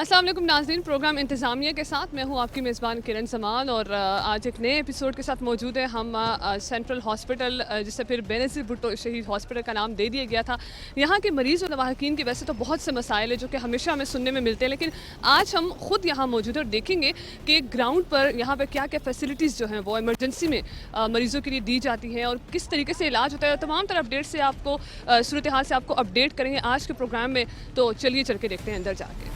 अस्सलाम वालेकुम नाज़रीन, प्रोग्राम इंतज़ामिया के साथ मैं हूँ आपकी मेज़बान किरण जमाल और आज एक नए एपिसोड के साथ मौजूद है हम सेंट्रल हॉस्पिटल, जिसे फिर बेनज़ीर भुट्टो शहीद हॉस्पिटल का नाम दे दिया गया था। यहाँ के मरीज़ और लवाहकीन के वैसे तो बहुत से मसाइल है जो कि हमेशा हमें सुनने में मिलते हैं, लेकिन आज हम खुद यहाँ मौजूद हैं और देखेंगे कि ग्राउंड पर यहाँ पर क्या क्या फैसिलिटीज़ जो हैं वो इमरजेंसी में मरीज़ों के लिए दी जाती हैं और किस तरीके से इलाज होता है। तमाम तरह अपडेट से आपको सूरत हाल से आपको अपडेट करेंगे आज के प्रोग्राम में। तो चलिए चल के देखते हैं अंदर जाके।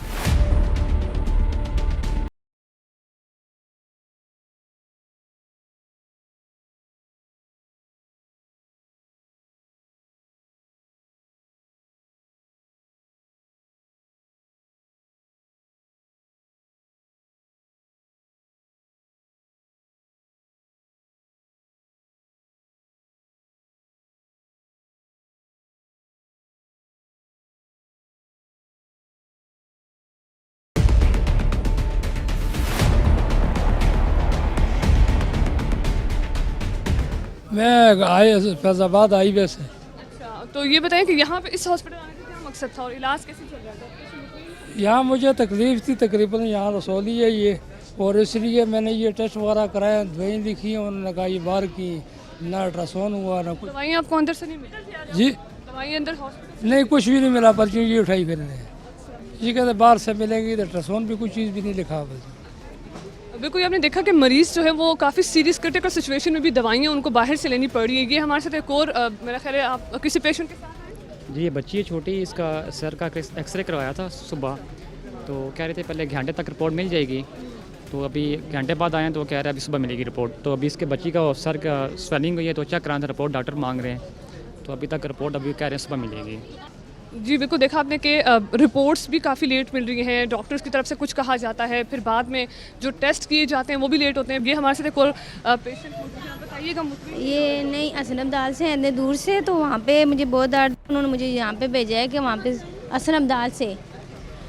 मैं फैज़ाबाद हाईवे से। अच्छा, तो ये बताएं कि यहाँ पे इस हॉस्पिटल आने का क्या मकसद था और इलाज कैसे चल रहा था? यहाँ मुझे तकलीफ़ थी, तकरीबन यहाँ रसौली है ये, और इसलिए मैंने ये टेस्ट वगैरह कराया, दवाई लिखी हैं, उन्होंने कहा ये बाहर की, ना अल्ट्रासाउंड हुआ ना कुछ। दवाइयाँ आपको अंदर से नहीं मिली? जी दवाइयाँ अंदर हॉस्पिटल? नहीं, कुछ भी नहीं मिला, पर्ची ये उठाई फिर रहे ये कहते बाहर से मिलेंगी, तो अल्ट्रासाउंड भी कुछ चीज़ भी नहीं लिखा बस। बिल्कुल, आपने देखा कि मरीज़ जो है वो काफ़ी सीरियस क्रिटिकल सिचुएशन में भी दवाइयाँ उनको बाहर से लेनी पड़ रही है। ये हमारे साथ एक और मेरा ख्याल है आप किसी पेशेंट के साथ? जी, ये बच्ची है छोटी, इसका सर का एक्सरे करवाया था सुबह, तो कह रहे थे पहले घंटे तक रिपोर्ट मिल जाएगी, तो अभी घंटे बाद आए तो कह रहे हैं अभी सुबह मिलेगी रिपोर्ट। तो अभी इसके बच्ची का सर का स्वेलिंग हुई है तो चेक कराना था, रिपोर्ट डॉक्टर मांग रहे हैं, तो अभी तक रिपोर्ट अभी कह रहे हैं सुबह मिलेगी। जी बिल्कुल, देखा आपने कि रिपोर्ट्स भी काफ़ी लेट मिल रही हैं, डॉक्टर्स की तरफ से कुछ कहा जाता है, फिर बाद में जो टेस्ट किए जाते हैं वो भी लेट होते हैं। ये हमारे साथ एक और पेशेंट मौजूद है, आप बताइएगा मुझे। ये नहीं असनमदाल से इतने दूर से, तो वहाँ पे मुझे बहुत दर्द, उन्होंने मुझे यहाँ पे भेजा है कि वहाँ पे असनमदाल से।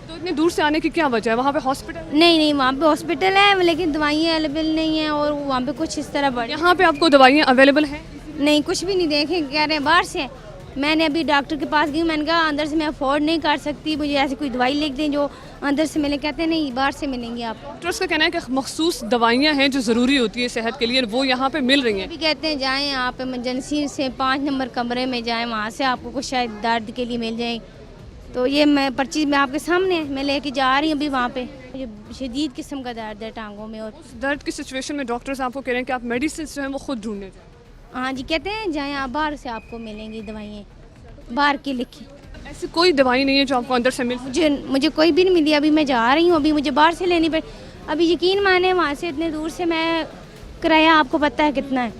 तो इतनी दूर से आने की क्या वजह है? वहाँ पे हॉस्पिटल नहीं, वहाँ पे हॉस्पिटल है लेकिन दवाइयाँ अवेलेबल नहीं हैं, और वहाँ पे कुछ इस तरह बढ़ यहाँ पे आपको दवाइयाँ अवेलेबल हैं? नहीं, कुछ भी नहीं देखे, कह रहे हैं बाहर से। मैंने अभी डॉक्टर के पास गई, मैंने कहा अंदर से मैं अफोर्ड नहीं कर सकती, मुझे ऐसी कोई दवाई लिख दें जो अंदर से मिले। कहते हैं नहीं, बाहर से मिलेंगी आप। डॉक्टर्स का कहना है कि मखसूस दवाइयाँ हैं जो ज़रूरी होती है सेहत के लिए, वो यहाँ पे मिल रही हैं। अभी कहते हैं जाएँ आप इमरजेंसी से 5 नंबर कमरे में जाएँ, वहाँ से आपको कुछ शायद दर्द के लिए मिल जाए। तो ये मैं पर्ची में आपके सामने है, मैं लेके जा रही हूँ अभी वहाँ पे। मुझे शदीद किस्म का दर्द है टांगों में, और उस दर्द की सिचुएशन में डॉक्टर्स आपको कह रहे हैं कि आप मेडिसिन जो हैं वो खुद ढूंढने जाएं। हाँ जी, कहते हैं जाएँ आप, बाहर से आपको मिलेंगी दवाइयाँ, बाहर की लिखी। ऐसी कोई दवाई नहीं है जो आपको अंदर से मिल? मुझे कोई भी नहीं मिली, अभी मैं जा रही हूँ, अभी मुझे बाहर से लेनी पड़ी। अभी यकीन माने वहाँ से इतने दूर से, मैं किराया आपको पता है कितना है,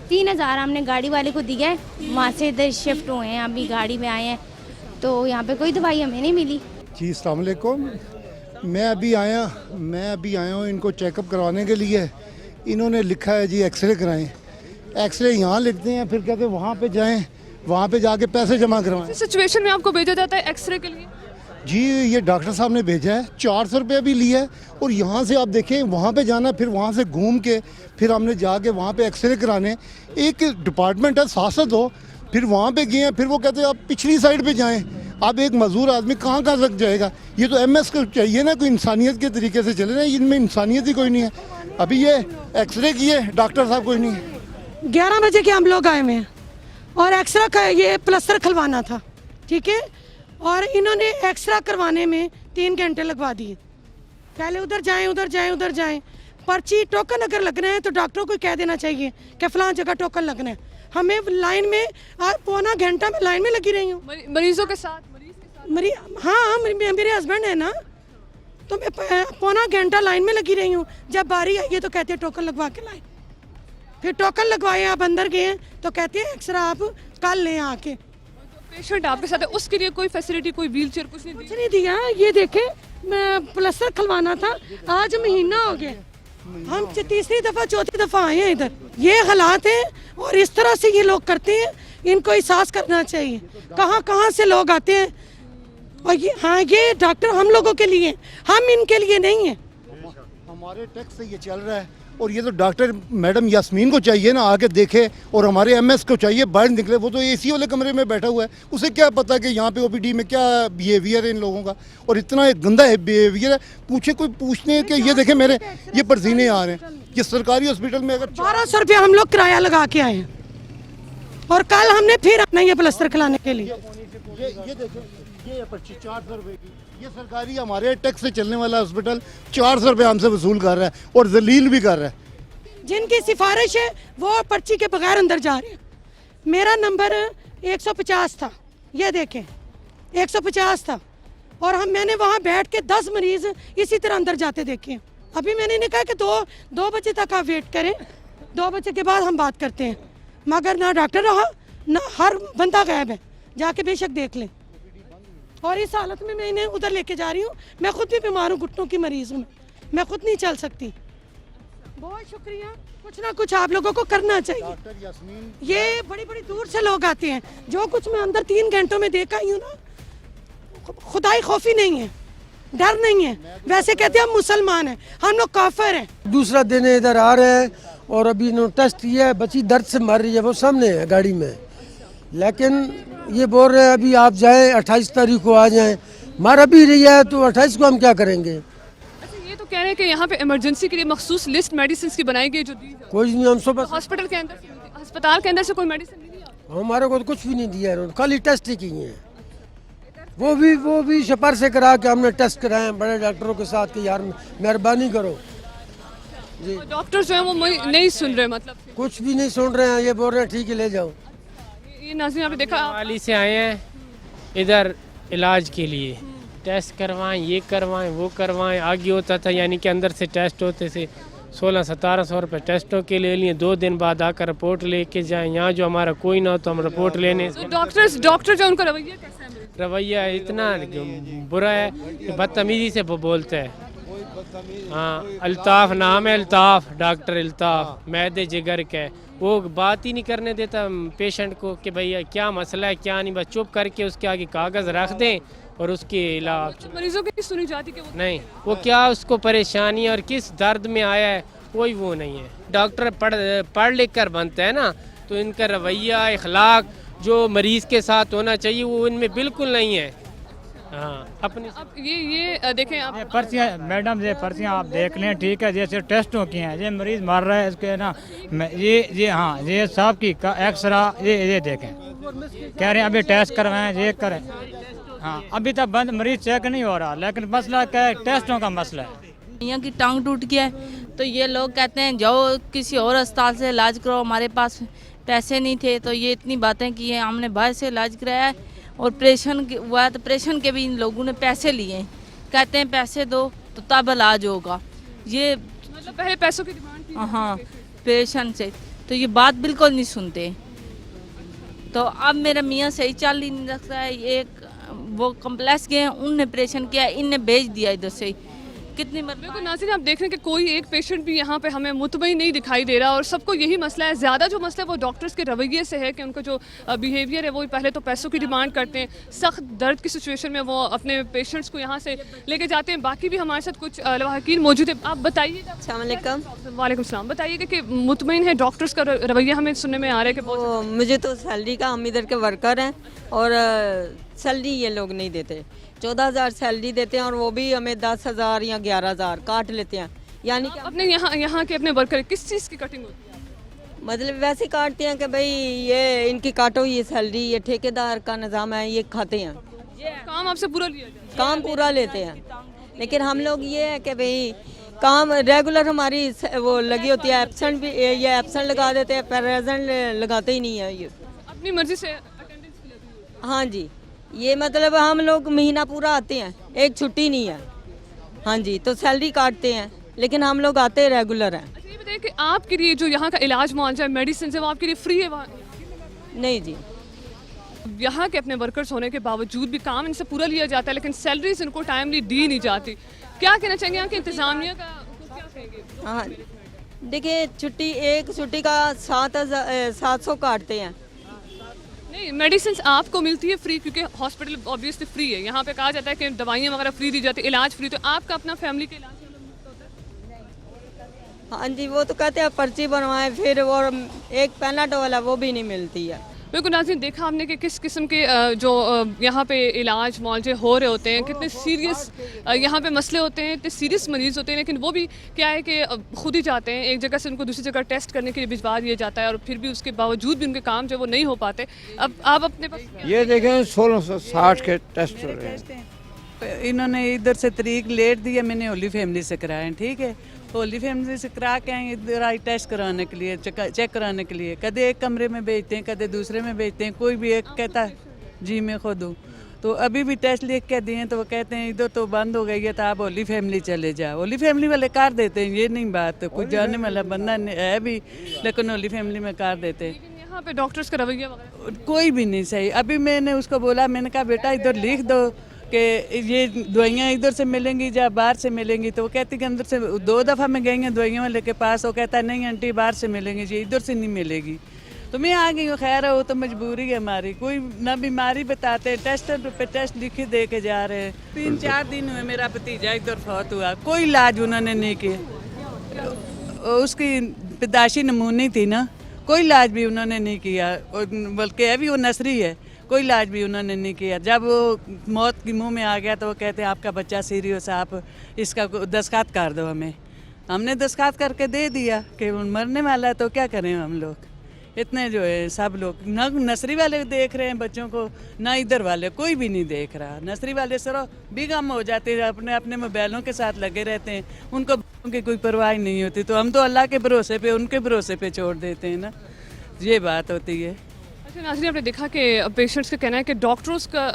3000 हमने गाड़ी वाले को दिया है, वहाँ से इधर शिफ्ट हुए हैं, अभी गाड़ी में आए हैं, तो यहाँ पे कोई दवाई हमें नहीं मिली। जी अस्सलाम वालेकुम, मैं अभी आया हूँ इनको चेकअप करवाने के लिए। इन्होंने लिखा है जी एक्सरे कराएं, एक्सरे यहाँ लिखते हैं, फिर कहते हैं वहाँ पे जाएं, वहाँ पे जाके पैसे जमा करवाएं। सिचुएशन में आपको भेजा जाता है एक्सरे के लिए? जी ये डॉक्टर साहब ने भेजा है, 400 रुपये भी लिया है, और यहाँ से आप देखें वहाँ पे जाना, फिर वहाँ से घूम के फिर हमने जाके वहाँ पे एक्सरे कराने। एक डिपार्टमेंट है 702, फिर वहाँ पे गए हैं, फिर वो कहते हैं आप पिछली साइड पे जाएं। अब एक मजदूर आदमी कहाँ लग जाएगा? ये तो MS को चाहिए ना, कोई इंसानियत के तरीके से चले ना, इनमें इंसानियत ही कोई नहीं है। अभी ये एक्सरे किए, डॉक्टर साहब कोई नहीं है। 11 बजे के हम लोग आए हुए हैं और एक्सरा का ये प्लस्तर खलवाना था, ठीक है, और इन्होंने एक्सरा करवाने में 3 घंटे लगवा दिए। पहले उधर जाएं, पर्ची टोकन अगर लगना है तो डॉक्टरों को कह देना चाहिए कि फलां जगह टोकन लगना है। हमें लाइन में पौना घंटा में लाइन में लगी रही हूँ मरीजों के साथ। हाँ, मेरे हस्बैंड है ना, तो मैं पौना घंटा लाइन में लगी रही हूँ। जब बारी आई है तो कहते हैं टोकन लगवा के लाए, फिर टोकन लगवाए, आप अंदर गए हैं तो कहते हैं एक्सरा आप कल लें आके। पेशेंट आपके साथ है, उसके लिए कोई फैसिलिटी, कोई व्हीलचेयर कुछ नहीं दिया? ये देखे, मैं प्लस्तर खलवाना था, आज महीना हो गया, हम 3री दफ़ा 4थी दफ़ा आए हैं इधर। ये हालात हैं और इस तरह से ये लोग करते हैं, इनको एहसास करना चाहिए। कहाँ से लोग आते हैं, और ये डॉक्टर हम लोगों के लिए, हम इनके लिए नहीं है। हमारे टैक्स से ये चल रहा है, और ये तो डॉक्टर मैडम यास्मीन को चाहिए ना आके देखे, और हमारे एमएस को चाहिए बाहर निकले। वो तो एसी वाले कमरे में बैठा हुआ है, उसे क्या पता कि यहाँ पे ओपीडी में क्या बिहेवियर है इन लोगों का, और इतना एक गंदा है बिहेवियर है। पूछे कोई पूछने कि ये देखे मेरे ये पसीने आ रहे हैं। ये सरकारी हॉस्पिटल में अगर 1200 रुपया हम लोग किराया लगा के आए हैं, और कल हमने फिर आना है ये प्लास्टर खिलाने के लिए। ये देखें, ये पर्ची 400 रुपये की, ये सरकारी हमारे टैक्स से चलने वाला हॉस्पिटल 400 रुपये हमसे वसूल कर रहा है और जलील भी कर रहा है। जिनकी सिफारिश है वो पर्ची के बगैर अंदर जा रहे हैं। मेरा नंबर 150 था, ये देखें 150 था, और मैंने वहाँ बैठ के 10 मरीज इसी तरह अंदर जाते देखे हैं। अभी मैंने इन्हें कहा कि दो बजे तक आप वेट करें, 2 बजे के बाद हम बात करते हैं, मगर ना डॉक्टर रहा ना हर बंदा गायब है, जाके बेशक देख लें। और इस हालत में मैं इन्हें उधर लेके जा रही हूँ। मैं खुद भी बीमार हूँ, घुटनों की मरीज हूँ, मैं खुद नहीं चल सकती। बहुत शुक्रिया, कुछ ना कुछ आप लोगों को करना चाहिए। ये बड़ी बड़ी दूर से लोग आते हैं, जो कुछ मैं अंदर 3 घंटों में देखा ही हूँ ना, खुदाई खौफी नहीं है, डर नहीं है। वैसे कहते हैं हम मुसलमान हैं, हम लोग काफिर हैं। दूसरा दिन इधर आ रहे हैं और अभी इन्होंने टेस्ट किया है, बच्ची दर्द से मर रही है, वो सामने है गाड़ी में, लेकिन ये बोल रहे हैं अभी आप जाएं 28 तारीख को आ जाएं। मर भी रही है तो 28 को हम क्या करेंगे? अच्छा, ये तो कह रहे हैं कि यहाँ पे इमरजेंसी के लिए मखसूस लिस्ट मेडिसिन की बनाई गई जो दी जाए। कोई नहीं, हम सब हॉस्पिटल के अंदर अस्पताल के अंदर से कोई मेडिसिन नहीं दिया? हमारे को तो कुछ भी नहीं दिया है, खाली टेस्ट ही किए हैं। वो भी सफर से करा के हमने टेस्ट कराए हैं बड़े डॉक्टरों के साथ कि यार मेहरबानी करो। जी, डॉक्टर जो है वो नहीं सुन रहे, मतलब कुछ भी नहीं सुन रहे हैं, ये बोल रहे हैं ठीक है ले जाओ। ये नाज़रीन आपने देखा, वाली से आए हैं इधर इलाज के लिए, टेस्ट करवाएं, ये करवाएं, वो करवाएं। आगे होता था यानी कि अंदर से टेस्ट होते थे, 1600-1700 रुपये टेस्टों के ले लिए। 2 दिन बाद आकर रिपोर्ट लेके जाएं। यहाँ जो हमारा कोई ना हो तो हम रिपोर्ट लेने, तो डॉक्टर जो उनका रवैया कैसा है? रवैया इतना बुरा है कि बदतमीजी से वो बोलते हैं। हाँ, अल्ताफ़ नाम है, अल्ताफ़, डॉक्टर अल्ताफ़, मैदे जिगर का। वो बात ही नहीं करने देता पेशेंट को कि भैया क्या मसला है क्या नहीं, बस चुप करके उसके आगे कागज़ रख दें और उसके इलाज। मरीजों की सुनी जाती कि वो नहीं, वो क्या उसको परेशानी और किस दर्द में आया है कोई वो नहीं है। डॉक्टर पढ़ लिख कर बनते हैं ना, तो इनका रवैया अखलाक जो मरीज़ के साथ होना चाहिए वो इनमें बिल्कुल नहीं है। हाँ, अपने अब ये देखें आप, पर्चियाँ मैडम, ये पर्चियाँ आप देख लें, ठीक है, जैसे टेस्टों की हैं, ये मरीज मर रहा है इसके ना, ये हाँ, ये सब की एक्सरा, ये देखें, कह रहे हैं अभी टेस्ट करवाएं, ये करें। हाँ, अभी तक बंद मरीज चेक नहीं हो रहा, लेकिन मसला क्या है, टेस्टों का मसला है। यहाँ की टांग टूट गया है तो ये लोग कहते हैं जाओ किसी और अस्पताल से इलाज करो, हमारे पास पैसे नहीं थे, तो ये इतनी बातें की हैं। हमने बाहर से इलाज कराया है और ऑपरेशन हुआ तो ऑपरेशन के भी इन लोगों ने पैसे लिए हैं, कहते हैं पैसे दो तो तब इलाज होगा। ये मतलब पहले पैसों की डिमांड थी हाँ पेशेंट से, तो ये बात बिल्कुल नहीं सुनते। तो अब मेरा मियाँ सही चल ही नहीं सकता है। एक वो कम्प्लेक्स गए, उनने ऑपरेशन किया, इनने भेज दिया इधर से। कितनी बिल्कुल नाज़रीन, आप देख रहे हैं कि कोई एक पेशेंट भी यहाँ पे हमें मुतमईन नहीं दिखाई दे रहा, और सबको यही मसला है। ज़्यादा जो मसला है वो डॉक्टर्स के रवैये से है कि उनका जो बिहेवियर है वो पहले तो पैसों की डिमांड करते हैं, सख्त दर्द की सिचुएशन में वो अपने पेशेंट्स को यहाँ से लेके जाते हैं। बाकी भी हमारे साथ कुछ लवाहकीन मौजूद है, आप बताइएगा। वालेकुम सलाम, बताइएगा कि मुतमईन है डॉक्टर्स का रवैया हमें सुनने में आ रहा है कि मुझे तो सैलरी का, हम इधर के वर्कर हैं और सैलरी ये लोग नहीं देते। 14,000 सैलरी देते हैं और वो भी हमें 10,000 या 11,000 काट लेते हैं। यानी कि अपने यहाँ के अपने वर्कर किस चीज़ की कटिंग होती है? मतलब वैसे काटते हैं कि भाई ये इनकी काटो ये सैलरी, ये ठेकेदार का निज़ाम है, ये खाते हैं। काम आपसे पूरा लिया जाता है? काम पूरा लेते हैं, लेकिन हम लोग ये है कि भाई काम रेगुलर हमारी वो लगी होती है। एब्सेंट भी ये एब्सेंट लगा देते हैं, प्रेजेंट लगाते ही नहीं है। ये अपनी मर्जी से अटेंडेंस लेते हैं? हाँ जी, ये मतलब हम लोग महीना पूरा आते हैं, एक छुट्टी नहीं है। हाँ जी, तो सैलरी काटते हैं, लेकिन हम लोग आते रेगुलर हैं। अच्छा, ये बताइए कि आपके लिए जो यहाँ का इलाज मुआवजा मेडिसिन है वो आपके लिए फ्री है वहाँ? नहीं जी, यहाँ के अपने वर्कर्स होने के बावजूद भी काम इनसे पूरा लिया जाता है, लेकिन सैलरीज इनको टाइमली दी नहीं जाती। क्या कहना चाहेंगे यहाँ के इंतजामिया का, क्या कहेंगे? हाँ देखिए, एक छुट्टी का 700 काटते हैं। नहीं, मेडिसिन आपको मिलती है फ्री, क्योंकि हॉस्पिटल ऑब्वियसली फ्री है। यहाँ पे कहा जाता है कि दवाइयाँ वगैरह फ्री दी जाती है, इलाज फ्री, तो आपका अपना फैमिली का इलाज हाँ जी, वो तो कहते हैं पर्ची बनवाएं, फिर और एक पेनाडोल है वो भी नहीं मिलती है। बिल्कुल नाज़रीन, देखा हमने कि किस किस्म के जो यहाँ पे इलाज मुआवजे हो रहे होते हैं, कितने सीरियस यहाँ पे मसले होते हैं, इतने सीरियस मरीज़ होते हैं, लेकिन वो भी क्या है कि खुद ही जाते हैं, एक जगह से उनको दूसरी जगह टेस्ट करने के लिए भिजवा दिया जाता है और फिर भी उसके बावजूद भी उनके काम जो वो नहीं हो पाते। अब आप अपने पास ये देखें 1660 के टेस्ट हो रहे हैं। इन्होंने इधर से तरीक लेट दिया, मैंने होली फैमिली से कराए, ठीक है। होली फैमिली से करा के आए इधर आई टेस्ट कराने के लिए, चेक कराने के लिए। कदे एक कमरे में भेजते हैं, कदे दूसरे में भेजते हैं, कोई भी एक कहता है जी मैं खुद हूँ। तो अभी भी टेस्ट लिख के दिए तो वो कहते हैं इधर तो बंद हो गई है, तो आप होली फैमिली चले जाओ। होली फैमिली वाले कर देते हैं, ये नहीं बात, कुछ जानने वाला बंदा है भी, लेकिन होली फैमिली में कर देते हैं। यहाँ पे डॉक्टर्स का रवैया वगैरह कोई भी नहीं सही। अभी मैंने उसको बोला, मैंने कहा बेटा इधर लिख दो कि ये दवाइयाँ इधर से मिलेंगी या बाहर से मिलेंगी, तो वो कहती कि अंदर से 2 दफ़ा मैं गई हैं दवाइयों वाले के पास, वो कहता है नहीं आंटी बाहर से मिलेंगी जी, इधर से नहीं मिलेगी। तो मैं आ गई हूँ, खैर है वो तो मजबूरी है हमारी, कोई ना बीमारी बताते हैं, टेस्ट पे टेस्ट लिखे दे के जा रहे हैं। 3-4 दिन हुए मेरा भतीजा इधर फौत हुआ, कोई इलाज उन्होंने नहीं किया। उसकी पैदाशी नमूनी थी ना, कोई इलाज भी उन्होंने नहीं किया, बल्कि अभी वो नर्सरी है, कोई इलाज भी उन्होंने नहीं किया। जब वो मौत की मुंह में आ गया तो वो कहते हैं आपका बच्चा सीरियस, आप इसका दस्तखत कर दो हमें। हमने दस्तखत करके दे दिया कि मरने वाला है, तो क्या करें हम लोग। इतने जो है सब लोग, ना नर्सरी वाले देख रहे हैं बच्चों को, ना इधर वाले, कोई भी नहीं देख रहा। नर्सरी वाले सिर्फ बेगम हो जाते हैं, अपने अपने मोबाइलों के साथ लगे रहते हैं, उनको की कोई परवाह नहीं होती। तो हम तो अल्लाह के भरोसे पे, उनके भरोसे पे छोड़ देते हैं ना, ये बात होती है। अच्छा नाज़रीन, आपने देखा कि पेशेंट्स का कहना है कि डॉक्टर्स का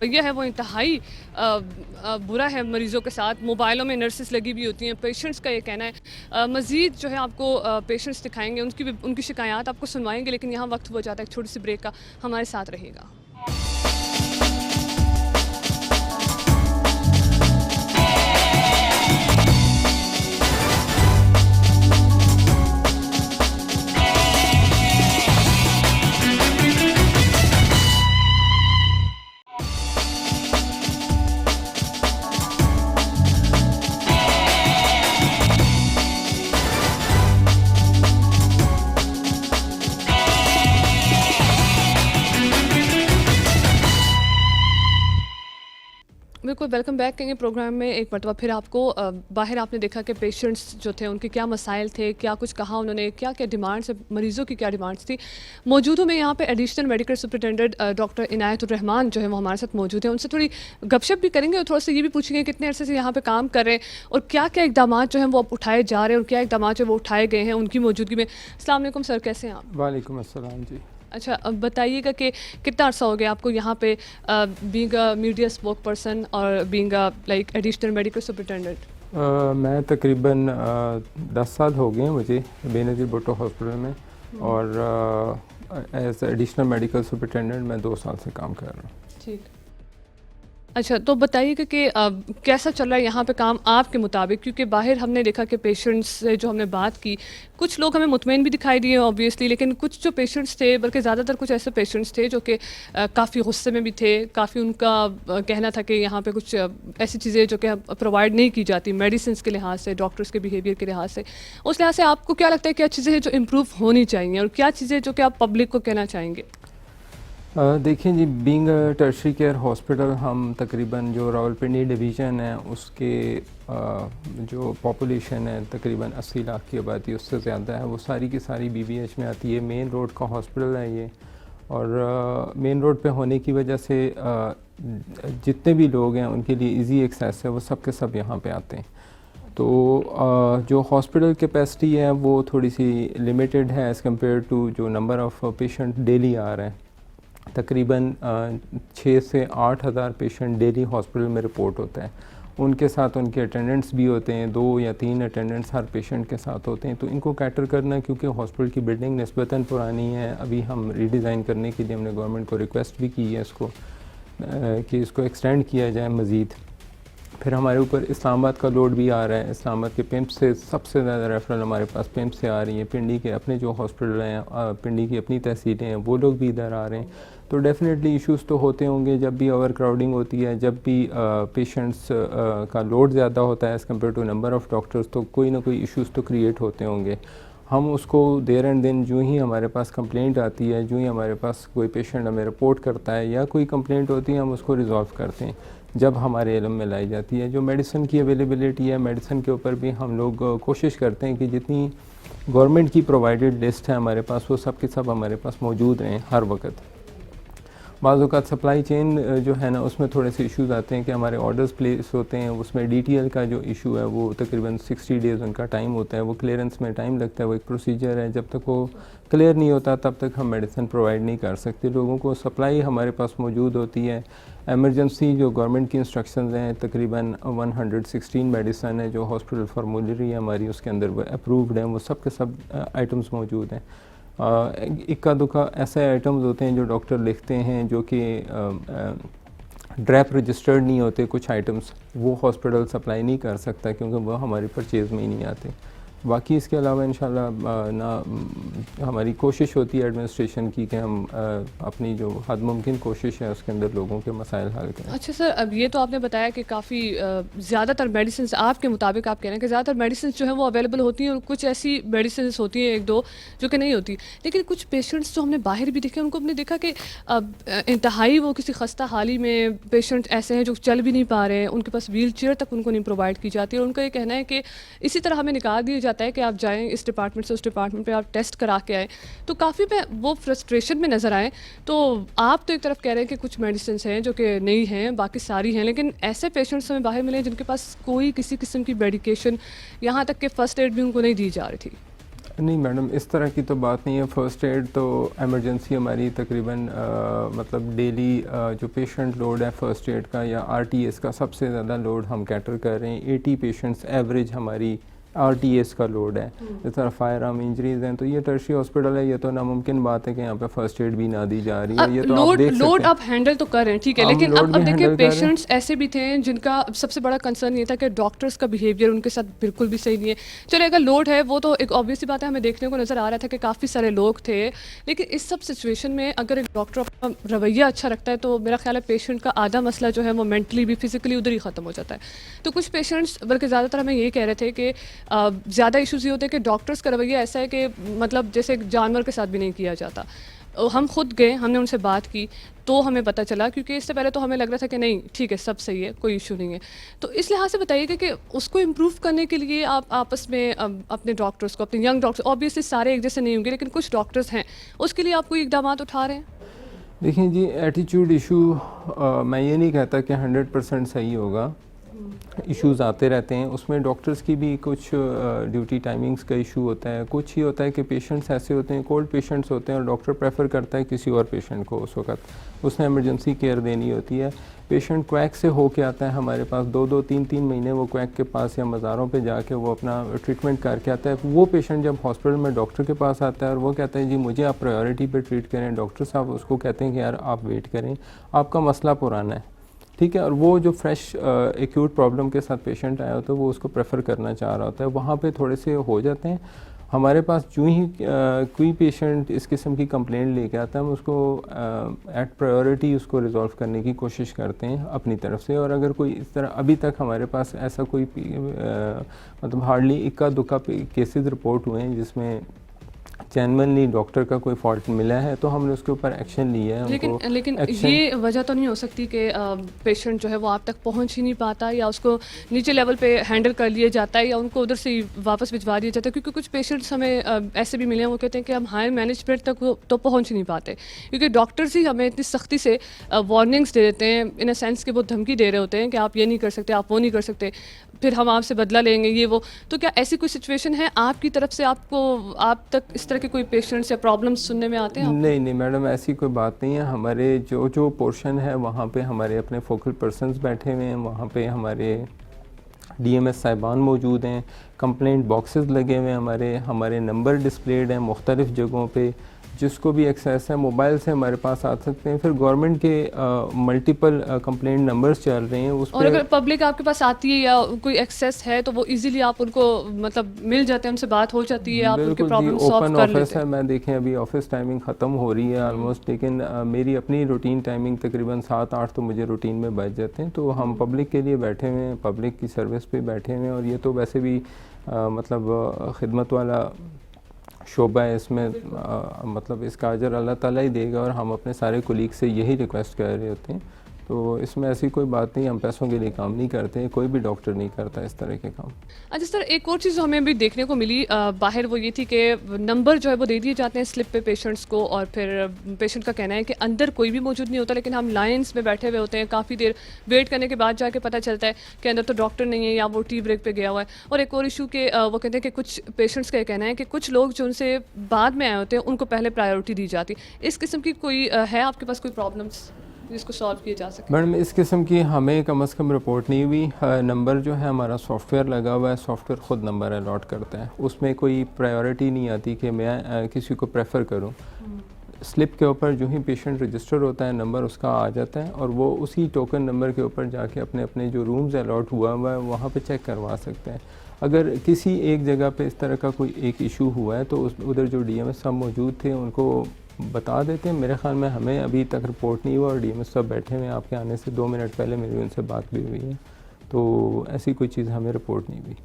रवैया है वो इंतहाई बुरा है मरीज़ों के साथ। मोबाइलों में नर्सेस लगी हुई होती हैं, पेशेंट्स का ये कहना है। मज़ीद जो है आपको पेशेंट्स दिखाएंगे, उनकी शिकायत आपको सुनवाएंगे, लेकिन यहाँ वक्त हो जाता है एक छोटी सी ब्रेक का, हमारे साथ रहिएगा। बिल्कुल, वेलकम बैक करेंगे प्रोग्राम में एक मरतबा फिर आपको। बाहर आपने देखा कि पेशेंट्स जो थे उनके क्या मसाइल थे, क्या कुछ कहा उन्होंने, क्या क्या डिमांड्स है, मरीज़ों की क्या डिमांड्स थी। मौजूद हूँ मैं यहाँ पे एडिशनल मेडिकल सुपरिटेंडेंट डॉक्टर इनायतुर्रहमान जो है वो हमारे साथ मौजूद हैं। उनसे थोड़ी गपशप भी करेंगे और थोड़ा सा ये भी पूछेंगे कितने अरसे से यहाँ पे काम कर रहे हैं और क्या क्या इकदाम जो हैं वो अब उठाए जा रहे हैं और क्या इकदाम जो वो उठाए गए हैं उनकी मौजूदगी में। अस्सलाम वालेकुम सर, कैसे हैं आप? वालेकुम अस्सलाम जी। अच्छा, अब बताइएगा कि कितना अर्सा हो गया आपको यहाँ पे being a media spoke person और being a like additional medical superintendent? मैं तकरीबन 10 साल हो गए हैं मुझे बेनज़ीर भुट्टो हॉस्पिटल में, और एज एडिशनल मेडिकल सुपरिटेंडेंट मैं 2 साल से काम कर रहा हूँ। ठीक। अच्छा, तो बताइएगा कि कैसा चल रहा है यहाँ पे काम आपके मुताबिक, क्योंकि बाहर हमने देखा कि पेशेंट्स से जो हमने बात की, कुछ लोग हमें मुतमईन भी दिखाई दिए ऑब्वियसली, लेकिन कुछ जो पेशेंट्स थे, बल्कि ज़्यादातर कुछ ऐसे पेशेंट्स थे जो कि काफ़ी गुस्से में भी थे, काफ़ी उनका कहना था कि यहाँ पे कुछ ऐसी चीज़ें जो कि प्रोवाइड नहीं की जाती मेडिसिन के लिहाज से, डॉक्टर्स के बिहेवियर के लिहाज से। उस लिहाज से आपको क्या लगता है क्या चीज़ें हैं जो इम्प्रूव होनी चाहिए और क्या चीज़ें जो कि आप पब्लिक को कहना चाहेंगे? देखिए जी, बीइंग टर्शरी केयर हॉस्पिटल, हम तकरीबन जो रावलपिंडी डिवीज़न है उसके जो पॉपुलेशन है तकरीबन 80 लाख की आबादी, उससे ज़्यादा है, वो सारी की सारी BBH में आती है। मेन रोड का हॉस्पिटल है ये, और मेन रोड पे होने की वजह से जितने भी लोग हैं उनके लिए इजी एक्सेस है, वो सब के सब यहाँ पे आते हैं। तो जो हॉस्पिटल कैपेसिटी है वो थोड़ी सी लिमिटेड है एज़ कम्पेयर टू जो नंबर ऑफ़ पेशेंट डेली आ रहे हैं। तकरीबन 6 से 8 हज़ार पेशेंट डेली हॉस्पिटल में रिपोर्ट होता है। उनके साथ उनके अटेंडेंट्स भी होते हैं, 2 या 3 अटेंडेंट्स हर पेशेंट के साथ होते हैं। तो इनको कैटर करना, क्योंकि हॉस्पिटल की बिल्डिंग निस्बतन पुरानी है, अभी हम रीडिज़ाइन करने के लिए हमने गवर्नमेंट को रिक्वेस्ट भी की है इसको कि इसको एक्सटेंड किया जाए मज़ीद। फिर हमारे ऊपर इस्लामाबाद का लोड भी आ रहा है। इस्लामाबाद के पिंप से सबसे ज़्यादा रेफरल हमारे पास पिंप से आ रही है। पिंडी के अपने जो हॉस्पिटल हैं, पिंडी की अपनी तहसीलें हैं, वो लोग भी इधर आ रहे हैं। तो डेफिनेटली इश्यूज़ तो होते होंगे जब भी ओवर क्राउडिंग होती है, जब भी पेशेंट्स का लोड ज़्यादा होता है as compare to number of doctors, तो कोई ना कोई इश्यूज़ तो क्रिएट होते होंगे। हम उसको देर एंड दिन जो ही हमारे पास कंप्लेंट आती है, जो ही हमारे पास कोई पेशेंट हमें रिपोर्ट करता है या कोई कंप्लेंट होती है, हम उसको रिज़ॉल्व करते हैं जब हमारे इल्म में लाई जाती है। जो मेडिसिन की अवेलेबिलिटी है, मेडिसिन के ऊपर भी हम लोग कोशिश करते हैं कि जितनी गवर्नमेंट की प्रोवाइडेड लिस्ट है हमारे पास, वो सब के सब हमारे पास मौजूद रहें हर वक्त। बाज़ औक़ात सप्लाई चेन जो है ना, उसमें थोड़े से इश्यूज़ आते हैं कि हमारे ऑर्डर्स प्लेस होते हैं, उसमें DTL का जो इशू है वो तकरीबन 60 डेज़ उनका टाइम होता है, वो क्लियरेंस में टाइम लगता है, वो एक प्रोसीजर है, जब तक वो क्लियर नहीं होता तब तक हम मेडिसिन प्रोवाइड नहीं कर सकते लोगों को। सप्लाई हमारे पास मौजूद होती है। एमरजेंसी जो गवर्नमेंट की इंस्ट्रक्शंस हैं, तकरीबन 116 मेडिसन है जो हॉस्पिटल फार्मूलरी है हमारी, उसके अंदर वो अप्रूव्ड हैं, वो सब के सब आइटम्स मौजूद हैं। इक्का दुक्का ऐसे आइटम्स होते हैं जो डॉक्टर लिखते हैं जो कि ड्रैप रजिस्टर्ड नहीं होते, कुछ आइटम्स वो हॉस्पिटल सप्लाई नहीं कर सकता क्योंकि वो हमारी परचेज़ में ही नहीं आते। बाकी इसके अलावा इंशाल्लाह ना हमारी कोशिश होती है एडमिनिस्ट्रेशन की कि हम अपनी जो हद मुमकिन कोशिश है उसके अंदर लोगों के मसाइल हल करें। अच्छा सर, अब ये तो आपने बताया कि काफ़ी ज़्यादातर मेडिसिन आपके मुताबिक आप कह रहे हैं कि ज़्यादातर मेडिसिन जो है वो अवेलेबल होती हैं और कुछ ऐसी मेडिसिन होती हैं एक दो जो कि नहीं होती, लेकिन कुछ पेशेंट्स जो हमने बाहर भी देखे उनको हमने देखा कि इंतहाई वो किसी खस्ता हाली में पेशेंट ऐसे हैं जो चल भी नहीं पा रहे हैं, उनके पास व्हील चेयर तक उनको नहीं प्रोवाइड की जाती है और उनका ये कहना है कि इसी तरह हमें निकाल दिया जाता है कि आप जाएं इस डिपार्टमेंट से उस डिपार्टमेंट पे, आप टेस्ट करा के आए। तो काफ़ी पे वो फ्रस्ट्रेशन में नज़र आए। तो आप तो एक तरफ कह रहे हैं कि कुछ मेडिसिन हैं जो कि नहीं हैं, बाकी सारी हैं, लेकिन ऐसे पेशेंट्स हमें बाहर मिले जिनके पास कोई किसी किस्म की मेडिकेशन, यहाँ तक कि फ़र्स्ट एड भी उनको नहीं दी जा रही थी। नहीं मैडम, इस तरह की तो बात नहीं है। फ़र्स्ट एड तो एमरजेंसी हमारी तकरीबन मतलब डेली जो पेशेंट लोड है फ़र्स्ट एड का या RTS का सबसे ज़्यादा लोड हम कैटर कर रहे हैं। 80 पेशेंट्स एवरेज हमारी RTS का लोड है। इस तरह फायर आर्म इंजरीज़ हैं, तो ये टर्शियरी हॉस्पिटल है, ये तो नामुमकिन बात है कि यहाँ पे फ़र्स्ट एड भी ना दी जा रही है। ये तो लोड आप हैंडल तो कर रहे हैं, ठीक है, लेकिन अब देखिए पेशेंट्स ऐसे भी थे जिनका सबसे बड़ा कंसर्न ये था कि डॉक्टर्स का बिहेवियर उनके साथ बिल्कुल भी सही नहीं है। चलो अगर लोड है वो तो एक ऑब्वियस बात है, हमें देखने को नज़र आ रहा था कि काफ़ी सारे लोग थे, लेकिन इस सब सिचुएशन में अगर एक डॉक्टर अपना रवैया अच्छा रखता है तो मेरा ख्याल है पेशेंट का आधा मसला जो है वो मेंटली भी फिजिकली उधर ही ख़त्म हो जाता है। तो कुछ पेशेंट्स बल्कि ज़्यादातर हमें ये कह रहे थे कि ज़्यादा इश्यूज़ ये होते हैं कि डॉक्टर्स का रवैया ऐसा है कि मतलब जैसे एक जानवर के साथ भी नहीं किया जाता। हम खुद गए, हमने उनसे बात की तो हमें पता चला, क्योंकि इससे पहले तो हमें लग रहा था कि नहीं ठीक है सब सही है, कोई इशू नहीं है। तो इस लिहाज से बताइएगा कि उसको इम्प्रूव करने के लिए आप आपस में अपने डॉक्टर्स को, अपने यंग डॉक्टर्स, ऑब्वियसली सारे एक जैसे नहीं होंगे लेकिन कुछ डॉक्टर्स हैं, उसके लिए आप कोई इकदाम उठा रहे हैं? देखिए जी, एटीट्यूड इशू मैं ये नहीं कहता कि 100% सही होगा, इश्यूज़ आते रहते हैं। उसमें डॉक्टर्स की भी कुछ ड्यूटी टाइमिंग्स का इशू होता है, कुछ ही होता है कि पेशेंट्स ऐसे होते हैं, कोल्ड पेशेंट्स होते हैं और डॉक्टर प्रेफर करता है किसी और पेशेंट को, उस वक्त उसने इमरजेंसी केयर देनी होती है। पेशेंट क्वैक से हो के आता है हमारे पास, 2-2, 3-3 महीने वो क्वैक के पास या मज़ारों पे जाके वो अपना ट्रीटमेंट करके आता है। वो पेशेंट जब हॉस्पिटल में डॉक्टर के पास आता है और वो कहता है जी मुझे आप प्रायोरिटी पे ट्रीट करें, डॉक्टर साहब उसको कहते हैं कि यार आप वेट करें, आपका मसला पुराना है, ठीक है। और वो जो फ्रेश एक्यूट प्रॉब्लम के साथ पेशेंट आया होता है वो उसको प्रेफर करना चाह रहा होता है, वहाँ पे थोड़े से हो जाते हैं। हमारे पास जो ही कोई पेशेंट इस किस्म की कंप्लेंट लेके आता है हम उसको एट प्रायोरिटी उसको रिज़ॉल्व करने की कोशिश करते हैं अपनी तरफ से। और अगर कोई इस तरह अभी तक हमारे पास ऐसा कोई मतलब हार्डली इक्का दुक्का केसेस रिपोर्ट हुए हैं जिसमें जेन्युइनली डॉक्टर का कोई फॉल्ट मिला है तो हमने उसके ऊपर एक्शन लिया है। लेकिन ये वजह तो नहीं हो सकती कि पेशेंट जो है वो आप तक पहुंच ही नहीं पाता या उसको नीचे लेवल पे हैंडल कर लिया जाता है या उनको उधर से वापस भिजवा दिया जाता है, क्योंकि कुछ पेशेंट्स हमें ऐसे भी मिले हैं वो कहते हैं कि हम हायर मैनेजमेंट तक तो पहुँच नहीं पाते, क्योंकि डॉक्टर्स ही हमें इतनी सख्ती से वार्निंग्स दे देते हैं, इन अ सेंस कि वो धमकी दे रहे होते हैं कि आप ये नहीं कर सकते, आप वो नहीं कर सकते, फिर हम आपसे बदला लेंगे, ये वो। तो क्या ऐसी कोई सिचुएशन है आपकी तरफ से, आप तक इस तरह के कोई पेशेंट्स या प्रॉब्लम्स सुनने में आते हैं? नहीं मैडम, ऐसी कोई बात नहीं है। हमारे जो पोर्शन है वहाँ पे हमारे अपने फोकल पर्सनस बैठे हुए हैं, वहाँ पे हमारे DMS साहिबान मौजूद हैं, कंप्लेंट बॉक्सेस लगे हुए हैं, हमारे नंबर डिस्प्लेड हैं मुख्तलिफ़ जगहों पे। जिसको भी एक्सेस है मोबाइल से हमारे पास आ सकते हैं। फिर गवर्नमेंट के मल्टीपल कंप्लेंट नंबर्स चल रहे हैं उस और अगर पब्लिक आपके पास आती है या कोई एक्सेस है तो वो इजीली आप उनको मतलब मिल जाते हैं, उनसे बात हो जाती है, आप उनके प्रॉब्लम सॉल्व कर लेते हैं। मैं देखें अभी ऑफिस टाइमिंग ख़त्म हो रही है ऑलमोस्ट, लेकिन मेरी अपनी रूटीन टाइमिंग तकरीबन 7-8 तो मुझे रूटीन में बच जाते हैं। तो हम पब्लिक के लिए बैठे हुए हैं, पब्लिक की सर्विस पे बैठे हुए हैं। और ये तो वैसे भी मतलब खिदमत वाला शोबा है, इसमें मतलब इसका अजर अल्लाह ताला ही देगा। और हम अपने सारे कोलीग से यही रिक्वेस्ट कर रहे होते हैं। तो इसमें ऐसी कोई बात नहीं, हम पैसों के लिए काम नहीं करते, कोई भी डॉक्टर नहीं करता इस तरह के काम। अच्छा सर, एक और चीज़ हमें भी देखने को मिली बाहर, वो ये थी कि नंबर जो है वो दे दिए जाते हैं स्लिप पे पेशेंट्स को, और फिर पेशेंट का कहना है कि अंदर कोई भी मौजूद नहीं होता, लेकिन हम लाइन्स में बैठे हुए होते हैं, काफ़ी देर वेट करने के बाद जाके पता चलता है कि अंदर तो डॉक्टर नहीं है या वो टी ब्रेक पे गया हुआ है। और एक और इशू के वो कहते हैं कि कुछ पेशेंट्स का कहना है कि कुछ लोग जो उनसे बाद में आए होते हैं उनको पहले प्रायोरिटी दी जाती है। इस किस्म की कोई है आपके पास कोई प्रॉब्लम्स जिसको सॉल्व किया जा सके? मैडम इस किस्म की हमें कम से कम रिपोर्ट नहीं हुई। नंबर जो है हमारा सॉफ्टवेयर लगा हुआ है, सॉफ्टवेयर ख़ुद नंबर अलॉट करता है, उसमें कोई प्रायोरिटी नहीं आती कि मैं किसी को प्रेफर करूं। स्लिप के ऊपर जो ही पेशेंट रजिस्टर होता है नंबर उसका आ जाता है, और वो उसी टोकन नंबर के ऊपर जाके अपने अपने जो रूम्स अलॉट हुआ हुआ है वहाँ पे चेक करवा सकते हैं। अगर किसी एक जगह पे इस तरह का कोई एक इशू हुआ है तो उधर जो DMS साहब मौजूद थे उनको बता देते हैं। मेरे ख्याल में हमें अभी तक रिपोर्ट नहीं हुआ, और DMS साहब बैठे हुए हैं, आपके आने से 2 मिनट पहले मेरी उनसे बात भी हुई है, तो ऐसी कोई चीज़ हमें रिपोर्ट नहीं हुई।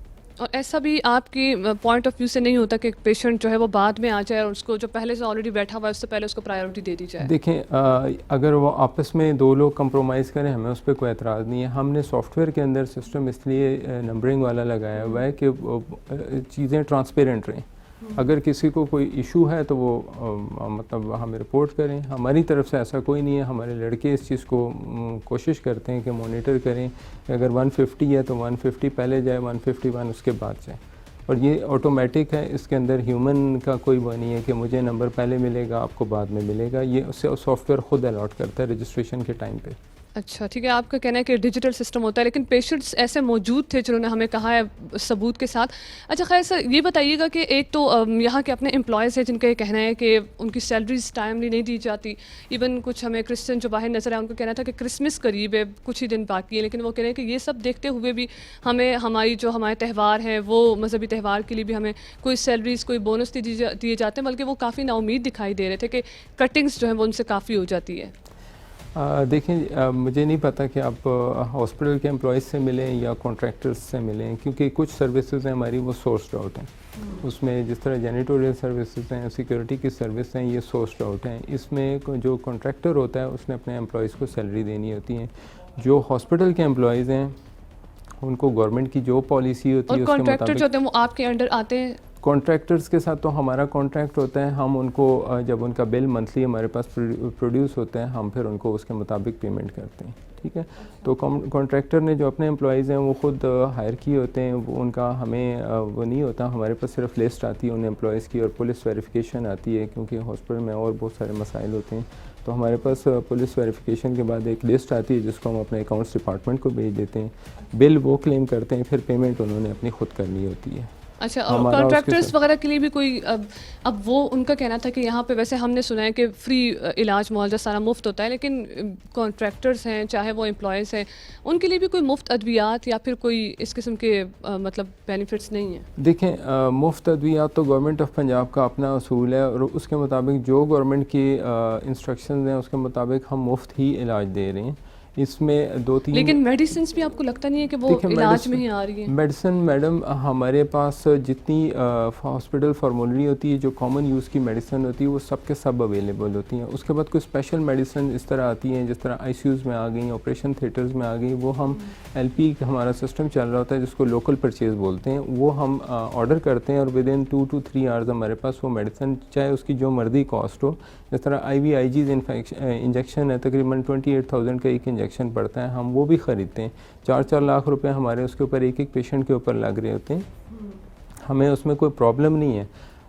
और ऐसा भी आपकी पॉइंट ऑफ व्यू से नहीं होता कि एक पेशेंट जो है वो बाद में आ जाए और उसको जो पहले से ऑलरेडी बैठा हुआ है उससे पहले उसको प्रायोरिटी दे दी जाए? देखें अगर वो आपस में 2 लोग कंप्रोमाइज़ करें हमें उस पर कोई एतराज़ नहीं है। हमने सॉफ्टवेयर के अंदर सिस्टम इसलिए नंबरिंग वाला लगाया हुआ है कि चीज़ें ट्रांसपेरेंट रहें। अगर किसी को कोई इशू है तो वो मतलब हमें रिपोर्ट करें। हमारी तरफ से ऐसा कोई नहीं है, हमारे लड़के इस चीज़ को कोशिश करते हैं कि मॉनिटर करें कि अगर 150 है तो 150 पहले जाए, 151 उसके बाद जाए। और ये ऑटोमेटिक है, इसके अंदर ह्यूमन का कोई वो नहीं है कि मुझे नंबर पहले मिलेगा आपको बाद में मिलेगा, ये उससे सॉफ्टवेयर ख़ुद अलॉट करता है रजिस्ट्रेशन के टाइम पे। अच्छा ठीक है, आपका कहना है कि डिजिटल सिस्टम होता है, लेकिन पेशेंट्स ऐसे मौजूद थे जिन्होंने हमें कहा है सबूत के साथ। अच्छा खैर सर, ये बताइएगा कि एक तो यहाँ के अपने एम्प्लॉयज़ हैं जिनका ये कहना है कि उनकी सैलरीज टाइमली नहीं दी जाती। इवन कुछ हमें क्रिश्चियन जो बाहर नज़र आए उनको कहना था कि क्रिसमस करीब है, कुछ ही दिन बाकी है, लेकिन वो कह रहे हैं कि ये सब देखते हुए भी हमें हमारे त्यौहार हैं वो मजहबी त्यौहार के लिए भी हमें कोई सैलरीज कोई बोनस दिए जाते हैं, बल्कि वो काफ़ी नाउमीद दिखाई दे रहे थे कि कटिंग्स जो है वो उनसे काफ़ी हो जाती है। देखें मुझे नहीं पता कि आप हॉस्पिटल के एम्प्लॉयज़ से मिलें या कॉन्ट्रैक्टर्स से मिलें, क्योंकि कुछ सर्विसेज हैं हमारी वो सोर्स्ड आउट हैं। उसमें जिस तरह जैनिटोरियल सर्विसेज हैं, सिक्योरिटी की सर्विस हैं, ये सोर्स्ड आउट हैं। इसमें जो कॉन्ट्रैक्टर होता है उसने अपने एम्प्लॉयज़ को सैलरी देनी होती है। जो हॉस्पिटल के एम्प्लॉयज़ हैं उनको गवर्नमेंट की जो पॉलिसी होती है उसके मुताबिक। कॉन्ट्रैक्टर जो होते हैं वो आपके अंडर आते हैं? कॉन्ट्रैक्टर्स के साथ तो हमारा कॉन्ट्रैक्ट होता है, हम उनको जब उनका बिल मंथली हमारे पास प्रोड्यूस होता है हम फिर उनको उसके मुताबिक पेमेंट करते हैं। ठीक है, तो कॉन्ट्रैक्टर ने जो अपने एम्प्लॉयज़ हैं वो ख़ुद हायर किए होते हैं, वो उनका हमें वो नहीं होता। हमारे पास सिर्फ लिस्ट आती है उन एम्प्लॉयज़ की और पुलिस वेरिफिकेशन आती है, क्योंकि हॉस्पिटल में और बहुत सारे मसाइल होते हैं। तो हमारे पास पुलिस वेरिफिकेशन के बाद एक लिस्ट आती है जिसको हम अपने अकाउंट्स डिपार्टमेंट को भेज देते हैं। बिल वो क्लेम करते हैं, फिर पेमेंट उन्होंने अपनी खुद करनी होती है। अच्छा, और कॉन्ट्रैक्टर्स वगैरह के लिए भी कोई अब वो उनका कहना था कि यहाँ पे वैसे हमने सुना है कि फ्री इलाज मुआवजा सारा मुफ्त होता है, लेकिन कॉन्ट्रैक्टर्स हैं चाहे वो एम्प्लॉयज़ हैं उनके लिए भी कोई मुफ्त अद्वियात या फिर कोई इस किस्म के मतलब बेनिफिट्स नहीं है? देखें मुफ्त अद्वियात तो गवर्नमेंट ऑफ पंजाब का अपना असूल है और उसके मुताबिक जो गवर्नमेंट की इंस्ट्रक्शंस हैं उसके मुताबिक हम मुफ्त ही इलाज दे रहे हैं। इसमें 2-3 लेकिन मेडिसिन भी आपको लगता नहीं है कि वो इलाज में ही आ रही है? मेडिसिन मैडम हमारे पास जितनी हॉस्पिटल फार्मूलरी होती है, जो कॉमन यूज़ की मेडिसिन होती है वो सब के सब अवेलेबल होती हैं। उसके बाद कोई स्पेशल मेडिसिन इस तरह आती हैं जिस तरह ICUs में आ गई, ऑपरेशन थिएटर्स में आ गई, वो हम LP हमारा सिस्टम चल रहा होता है जिसको लोकल परचेज़ बोलते हैं, वो हम ऑर्डर करते हैं और विद इन 2 to 3 आवर्स हमारे पास वो मेडिसिन, चाहे उसकी जो मर्जी कॉस्ट हो। जिस तरह IVIGs इंजेक्शन है, तकरीबन 28,000 का एक इंजेक्शन पड़ता है, हम वो भी ख़रीदते हैं। 4-4 लाख रुपए हमारे उसके ऊपर एक पेशेंट के ऊपर लग रहे होते हैं, हमें उसमें कोई प्रॉब्लम नहीं है।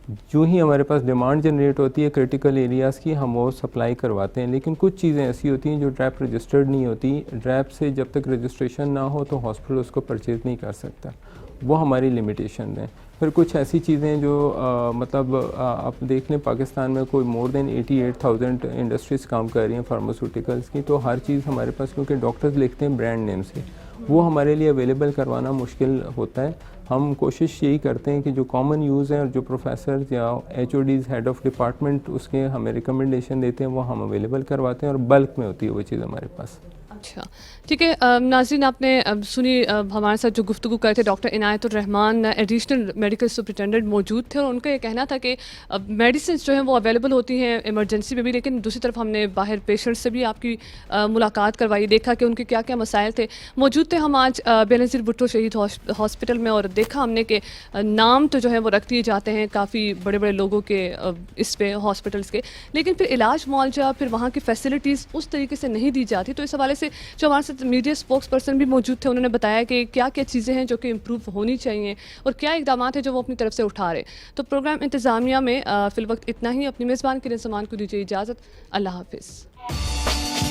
जो ही हमारे पास डिमांड जनरेट होती है क्रिटिकल एरियाज़ की, हम वो सप्लाई करवाते हैं। लेकिन कुछ चीज़ें ऐसी होती हैं जो ड्रैप रजिस्टर्ड नहीं होती। ड्रैप से जब तक रजिस्ट्रेशन ना हो तो हॉस्पिटल उसको परचेज़ नहीं कर सकता, वो हमारी लिमिटेशन है। फिर कुछ ऐसी चीज़ें जो मतलब आप देख लें, पाकिस्तान में कोई मोर देन 88,000 इंडस्ट्रीज़ काम कर रही हैं फार्मास्यूटिकल्स की, तो हर चीज़ हमारे पास, क्योंकि डॉक्टर्स लिखते हैं ब्रांड नेम से, वो हमारे लिए अवेलेबल करवाना मुश्किल होता है। हम कोशिश यही करते हैं कि जो कॉमन यूज़ है और जो प्रोफेसर या HODs हेड ऑफ़ डिपार्टमेंट उसके हमें रिकमेंडेशन देते हैं, वो हम अवेलेबल करवाते हैं और बल्क में होती है वो चीज़ हमारे पास। अच्छा, ठीक है। नाज़रीन, आपने सुनी हमारे साथ जो गुफ्तगू करे थे doctor Inayatur Rahman, additional medical superintendent मौजूद थे, और उनका ये कहना था कि मेडिसिन जो हैं वो अवेलेबल होती हैं इमरजेंसी में भी, लेकिन दूसरी तरफ हमने बाहर पेशेंट से भी आपकी मुलाकात करवाई, देखा कि उनके क्या क्या मसाइल थे। मौजूद थे हम आज बेनज़ीर भुट्टो शहीद हॉस्पिटल में, और देखा हमने कि नाम तो जो है वो रख दिए जाते हैं काफ़ी बड़े बड़े लोगों के इस पे हॉस्पिटल्स के, लेकिन फिर इलाज मुआवजा, फिर वहाँ की फैसिलिटीज़ उस तरीके से नहीं दी जाती। तो इस हवाले से जो हमारे साथ मीडिया स्पोक्स पर्सन भी मौजूद थे, उन्होंने बताया कि क्या क्या चीज़ें हैं जो कि इम्प्रूव होनी चाहिए और क्या इकदाम हैं जो वो अपनी तरफ से उठा रहे। तो प्रोग्राम इंतज़ामिया में फ़िल वक्त इतना ही। अपनी मेज़बान किरण समान को दीजिए इजाज़त। अल्लाह हाफिज़।